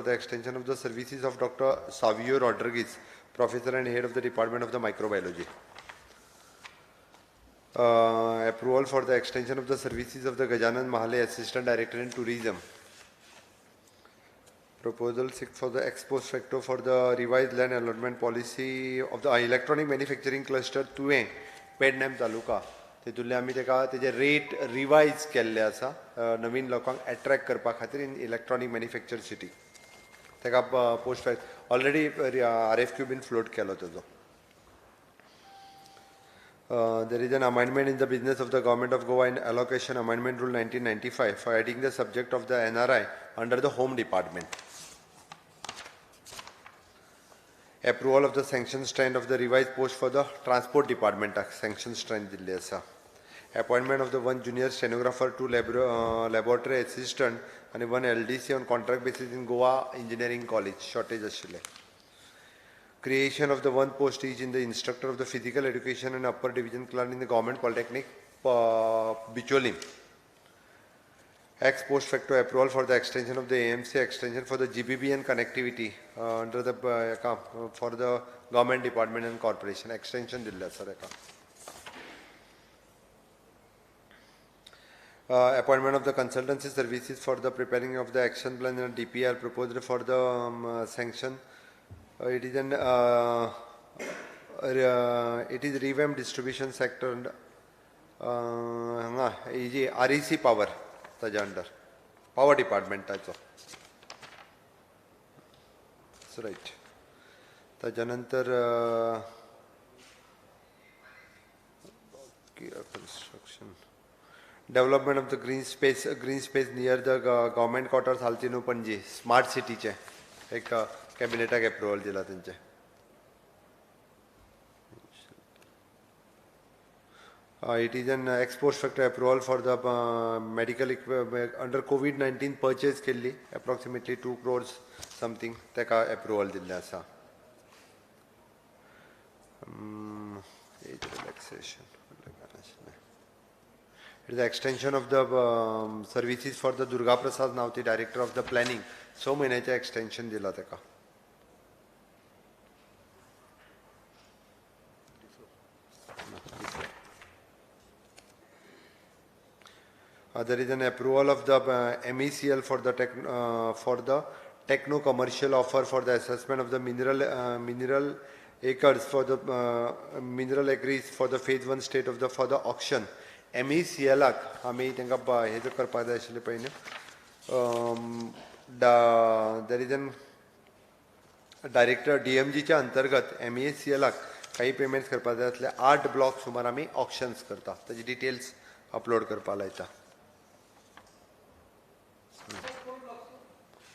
the extension of the services of Dr. Savio Rodriguez, Professor and Head of the Department of the Microbiology. Approval for the extension of the services of the Gajanan Mahale, Assistant Director in Tourism. Proposal 6 for the ex post facto for the revised land allotment policy of the electronic manufacturing cluster 2A, Pednam Taluka. तेतुले आमी तेका तेजे rate revise केल्ले आसा नवीन लोकांक attract करपा खातीर in electronic manufacture city तेका post already RFQ been float केलो तेजो. There is an amendment in the business of the Government of Goa in Allocation Amendment Rule 1995 for adding the subject of the NRI under the Home Department. Approval of the sanction strength of the revised post for the Transport Department sanction strength Delhi आसा. Appointment of the one junior stenographer, two laboratory assistant and one LDC on contract basis in Goa Engineering College. Shortage आशिल्ले. Creation of the one post each in the instructor of the physical education and upper division class in the Government Polytechnic Bicholim. Ex post facto approval for the extension of the AMC extension for the GBBN connectivity under the for the Government Department and Corporation extension dilla sir eka. Appointment of the consultancy services for the preparing of the action plan and DPR proposed for the sanction. It is an it is revamped distribution sector and REC power ताजे under power डिपार्टमेंटाचो. Right. ताज्या नंतर construction development of the green space near the government quarters Haltinu Panji smart city चे एक कॅबिनेटाक approval दिला तेंचे. It is an ex post facto approval for the medical equipment under COVID-19 purchase केल्ली approximately 2 crores something तेका approval दिल्ले आसा. Age relaxation. It is the extension of the services for the Durga Prasad Nauti, Director of the Planning. So महिन्याचे extension दिला तेका. There is an approval of the MECL for the techno commercial offer for the assessment of the mineral acres for the mineral acres for the phase 1 state of the for the auction. MECL आमी तेंका हे जो करपा जाय आशिल्ले पयलीं. There is an director DMG च्या अंतर्गत MECL काही पेमेंट्स करपा जाय आसले 8 ब्लॉक सुमार आमी ऑक्शन्स करता. ताजी डिटेल्स अपलोड करपा लायता.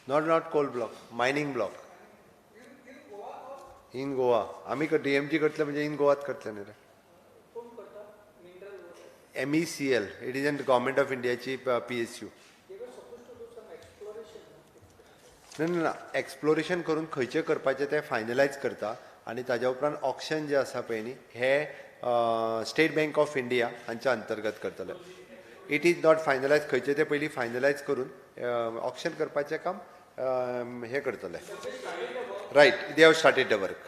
Not coal block, mining block. In Goa. आम्ही DMG करतले म्हणजे in Goa करतले न्ही रे. MECL, it is in the Government of India ची PSU. ना एक्सप्लोरेशन करून खंयचे करपाचे ते फायनलायज करता आनी ताज्या उपरांत ऑक्शन जे आसा पळय न्ही हे स्टेट बँक ऑफ इंडिया हांच्या अंतर्गत करतले. इट इज नॉट फायनलायज खंयचे ते पयलीं फायनलायज करून ऑक्शन करपाचें काम हे करतले. Right. They have started the work.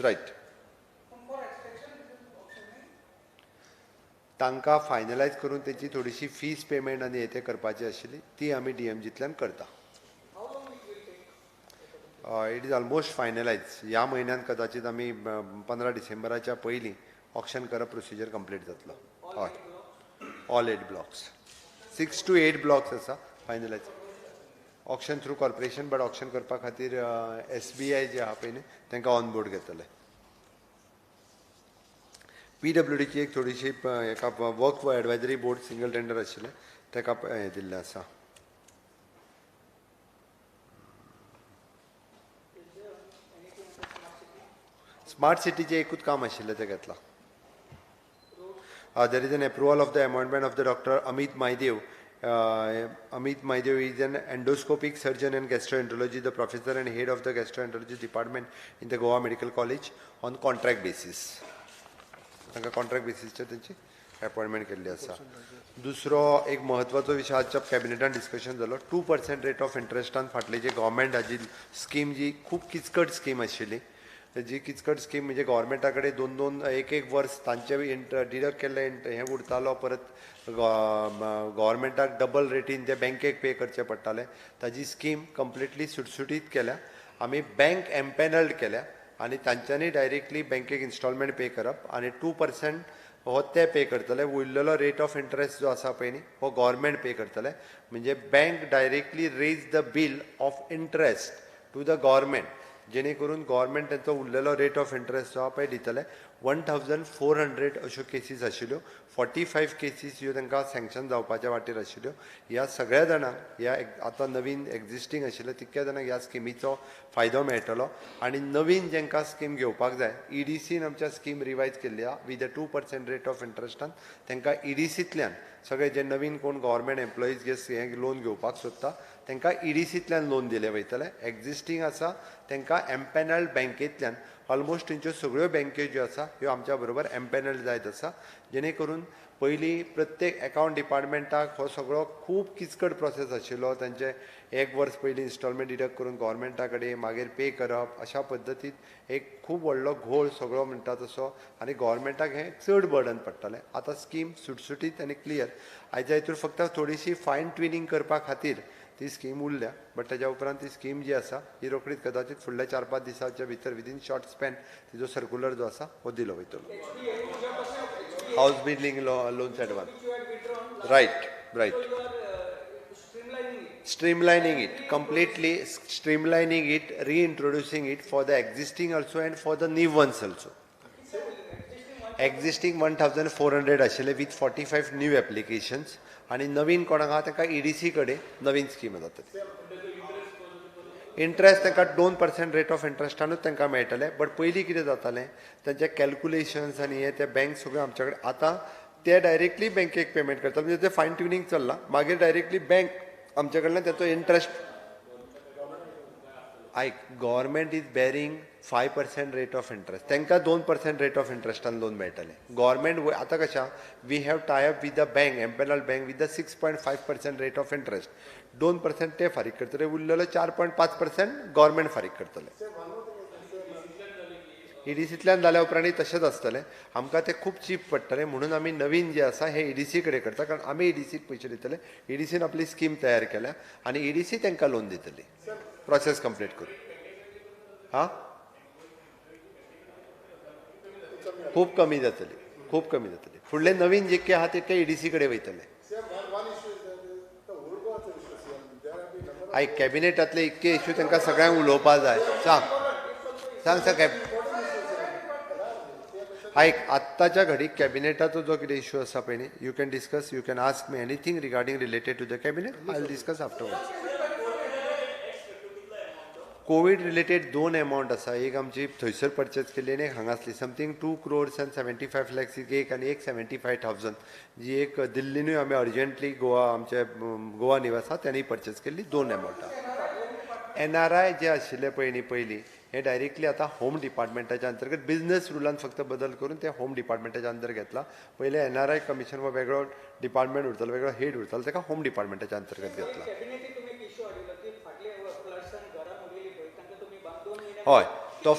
Right. तांकां फायनलायज करून तेची थोडीशी फीस पेमेंट आनी हे ते करपाची आशिल्ली ती आमी DMGंतल्यान करता. It is almost finalise. ह्या म्हयन्यान कदाचित आमी 15 डिसेंबराच्या पयलीं ऑक्शन करप प्रोसिजर कंप्लीट जातलो. हय. All 8 blocks. 6 to 8 blocks आसा finalise. Auction through corporation but auction करपा खातीर SBI जे आहा पळय न्ही तांकां ऑन बोर्ड घेतले. PWD ची एक थोडीशी एका work advisory board single tender आशिल्ले ताका हे दिल्ले आसा. स्मार्ट सिटीचे एकूच काम आशिल्लें ते घेतला. There is an approval of the amendment of the Dr. Amit Maidev. Amit Maidev is an endoscopic surgeon and gastroenterology, the professor and head of the gastroenterology department in the Goa Medical College on contract basis. Contract basis appointment केल्ली आसा. दुसरो एक महत्वाचो विशय आजच्या कॅबिनेटान discussion जालो 2% rate of इंट्रस्टान फाटली जी government हाजी scheme जी खूब किचकट स्कीम आशिल्ली जी किचकट स्कीम म्हणजे गव्हर्मेंटा कडेन दोन एक वर्स तांचे डिडक्ट केल्ले हें उरतालो परत गव्हर्मेंटाक डबल रेटीन ते बँकेक पे करचे पडटाले ताजी स्कीम कंप्लिटली सुटसुटीत केल्या. आमी बँक एम्पॅनल्ड केल्या आनी तांच्यांनी डायरेक्टली बँकेक इन्स्टॉलमेंट पे करप आनी 2% हो ते पे करतले. उरलेलो रेट ऑफ इंट्रस्ट जो आसा पळय न्ही हो गव्हर्मेंट पे करतले. म्हणजे bank directly raise the bill of interest to the government जेणे करून गव्हर्मेंट तांचो उरलेलो रेट ऑफ इंट्रस्ट जो आसा पळय दितले. 1400 अश्यो केसीस आशिल्ल्यो. 45 केसीस ह्यो तांकां सँक्शन जावपाच्या वाटेर आशिल्ल्यो. ह्या सगळ्या जाणांक ह्या आतां नवीन एक्झिस्टींग आशिल्ल्या तितक्या जाणांक ह्या स्किमीचो फायदो मेळटलो. आनी नवीन जांकां स्कीम घेवपाक जाय EDCन आमच्या स्कीम रिवायज केल्ली आहा विथ द 2% रेट ऑफ इंट्रस्टान तांकां EDCंतल्यान सगळे जे नवीन कोण गव्हर्मेंट एम्प्लॉईज हे लोन घेवपाक सोदता तांकां EDCंतल्यान लोन दिले वयतले. एक्झिस्टींग आसा तांकां एम्पॅनल्ड बँकेंतल्यान ऑलमोस्ट तेंच्यो सगळ्यो बँको ज्यो आसा ह्यो आमच्या बरोबर एम्पॅनल्ड जायत आसा जेणे करून पयलीं प्रत्येक अकावंट डिपार्टमेंटाक हो सगळो खूब किचकट प्रोसेस आशिल्लो. तांचे एक वर्स पयलीं इन्स्टॉलमेंट डिडक्ट करून गव्हर्मेंटा कडेन मागीर पे करप अशा पद्दतीन एक खूब व्हडलो घोळ सगळो म्हणटा तसो आनी गव्हर्मेंटाक हें चड बर्डन पडटालें. आतां स्कीम सुटसुटीत आनी क्लियर. आयच्या हितूर फक्त थोडीशी फायन ट्युनिंग करपा खातीर ती स्कीम उरल्या बट ताच्या उपरांत ती स्कीम जी आसा ही रोखडीच कदाचित फुडल्या 4-5 दिसांच्या भितर विदीन शॉर्ट स्पॅन तिजो सर्क्युलर जो आसा हो दिलो वयतलो. House building loans advance right streamlining it completely, streamlining it, reintroducing it for the existing also and for the new ones also. Existing 1400 आशिल्ले with 45 new applications आणि नवीन कोणाक आहा ताका EDC कडेन नवीन स्कीम जातली. इंट्रस्ट तांकां 2% रेट ऑफ इंट्रस्टानूच तांकां मेळटले. बट पयलीं कितें जातालें तांचे कॅल्क्युलेशन्स आनी हे ते बँक सगळ्यो आमचे कडेन आतां ते डायरेक्टली बँकेक पेमेंट करतात. म्हणजे ते फायन ट्युनिंग चल्लां. मागीर डायरेक्टली बँक आमचे कडल्यान ताचो interest government is bearing 5% rate of interest तांकां 2% रेट ऑफ इंट्रस्टान लोन मेळटलें. गव्हर्मेंट आतां कशा we have tie up with the bank empanelled bank with the 6.5% rate of interest. 2% ते फारीक करतले उरलेलो 4.5% गव्हर्मेंट फारीक करतले. EDCंतल्यान जाल्या उपरांत तशेंच आसतलें. आमकां तें खूब चीप पडटलें म्हणून आमी नवीन जें आसा हें EDC कडेन करता कारण आमी EDCक पयशे दितले. EDCन आपली स्कीम तयार केल्या आनी EDC तांकां लोन दितली प्रोसेस कंप्लीट करून. हां खूब कमी जातली. फुडले नवीन जे आहा ते EDC कडेन वयतले. कॅबिनेटांतले इतके इश्यू तांकां सगळ्यांक उलोवपा जाय. सांग आत्ताच्या घडीक कॅबिनेटाचो जो कितें इश्यू आसा पळय न्ही you can discuss you can ask me anything regarding related to the cabinet I will discuss afterwards. COVID related 2 amount आसा. एक आमची थंयसर परचेज केल्ली आनी एक हांगासली समथींग 2 crores and 75 lakhs एक आनी एक 75,000 जी एक दिल्लीनूय आमी अर्जंटली आमचे गोवा निवासा त्यांनी परचेज केल्ली 2 अमावंटां. NRI जे आशिल्ले पळय न्ही पयलीं हे डायरेक्टली आतां होम डिपार्टमेंटाच्या अंतर्गत बिझनेस रुलान फक्त बदल करून ते होम डिपार्टमेंटाच्या अंतर घेतला. पयले NRI कमिशन हो वेगळो डिपार्टमेंट उरतालो वेगळो हेड उरतालो ताका होम डिपार्टमेंटाच्या अंतर्गत घेतला. हय तो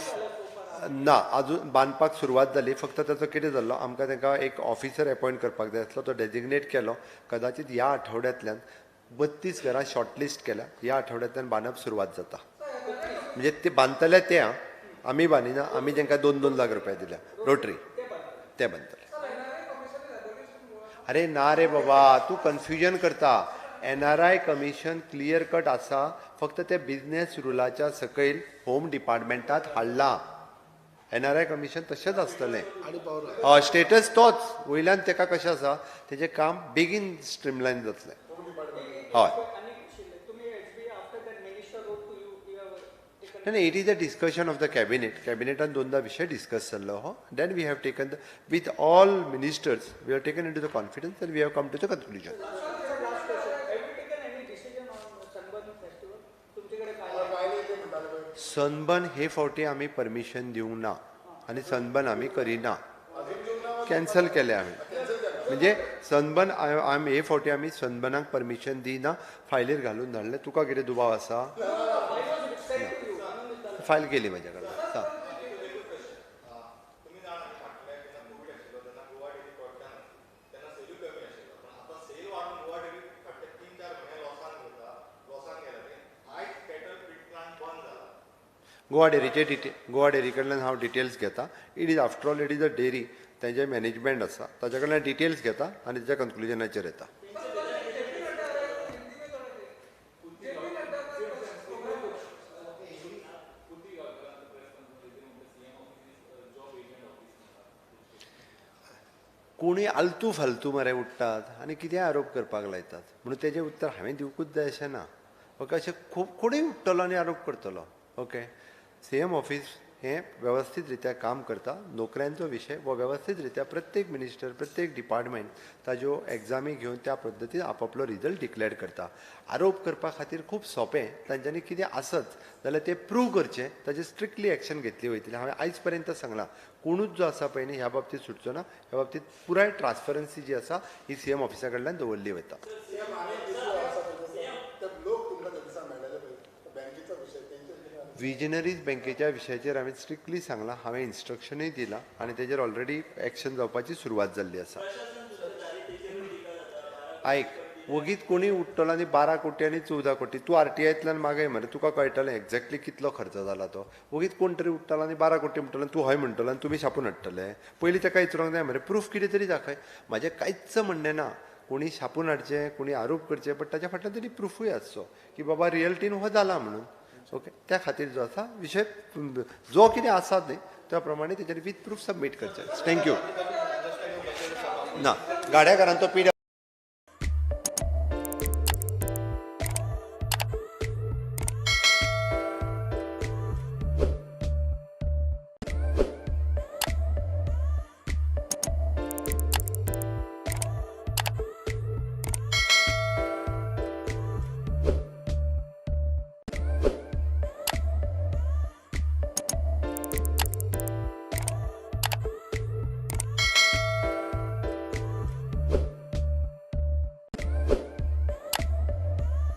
ना अजून बांदपाक सुरवात जाली. फक्त ताचो कितें जाल्लो आमकां तांकां एक ऑफिसर अपॉयंट करपाक जाय आसलो. तो डेजिग्नेट केलो. कदाचित ह्या आठवड्यांतल्यान 32 घरां शॉर्टलिस्ट केल्या. ह्या आठवड्यांतल्यान बांदप सुरवात जाता. म्हणजे ते बांदतले ते आमी बांदिना. आमी तांकां 2-2 लाख रुपया दिल्या रोटरी ते बांदतले. अरे ना रे बाबा तूं कन्फ्युजन करता. NRI कमिशन क्लियर कट आसा. फक्त ते बिझनेस रुलाच्या सकयल होम डिपार्टमेंटात हाडला. NRI कमिशन तशेंच आसतलें. स्टेटस तोच वयल्यान ताका कशें आसा तेजें काम बेगीन स्ट्रीमलायन जातलें. हय No, it is a discussion of the cabinet. Cabinet and दोनदा विषय discuss जाल्लो हो. Then we have taken with all ministers, we have taken into the confidence and we have come to the conclusion. Sunburn हे फावटी आमी permission दिवंक ना आणि सनबर्न आमी करिना. कॅन्सल केले आमी. म्हणजे सनबर्न आम हे फावटी आमी सनबर्नाक परमिशन दिना फायलीर घालून धाडले तुका कितें दुबाव आसा फायल केली म्हाज्या कडल्यान सांग गोवा डेअरी कडल्यान हांव डिटेल्स घेता it is after all it is a dairy तेजे मॅनेजमेंट आसा ताजे कडल्यान डिटेल्स घेता आनी तेच्या कन्क्लुजनाचेर येता कोणी आलतू फालतू मरे उठतात आनी कितें आरोप करपाक लायतात म्हणून तेजें उत्तर हांवें दिवंकूच जाय अशें ना ओके अशें खूब कोणूय उठतलो आनी आरोप करतलो ओके सीएम ऑफिस हें वेवस्थीत रित्या काम करता नोकऱ्यांचो विशय वो वेवस्थीत रित्या प्रत्येक मिनिस्टर प्रत्येक डिपार्टमेंट ताज्यो एग्जामी घेवन त्या पद्दतीन आपापलो रिजल्ट डिक्लेअर करता आरोप करपा खातीर खूब सोंपें तांच्यांनी कितें आसत जाल्यार तें प्रूव करचें ताजेर स्ट्रिक्टली एक्शन घेतली वयतली हांवें आयज पर्यंत सांगलां कोणूच जो आसा पळय न्ही ह्या बाबतींत सुटचो ना ह्या बाबतींत पुराय ट्रान्सपरन्सी जी आसा ही सीएम ऑफिसा कडल्यान दवरली वता विजनरीज बँकेच्या विशयाचेर हांवें स्ट्रिक्टली सांगलां हांवें इन्स्ट्रक्शनूय दिलां आनी तेजेर ऑलरेडी एक्शन जावपाची सुरवात जाल्ली आसा आयक वगीत कोणी उठतलो आनी 12 कोटी आनी 14 कोटी तूं आरटीआयतल्यान मागय मरे तुका कळटलें एक्झॅक्टली कितलो खर्च जाला तो वगीत कोण तरी उठतलो आनी 12 कोटी म्हणटलो आनी तूं हय म्हणटलो आनी तुमी छापून हाडटले पयलीं ताका विचारूंक जाय मरे प्रूफ कितें तरी दाखय म्हाजें कांयच म्हणणें ना कोणी छापून हाडचें कोणी आरोप करचे बट ताच्या फाटल्यान तरी प्रूफूय आसचो की बाबा रियलिटीन हो जाला म्हणून ओके त्या खातीर जो आसा विशय जो कितें आसा न्ही त्या प्रमाणे तेजेर वीथ प्रूफ सबमीट करचे थँक्यू ना गाड्याकारांचो पीड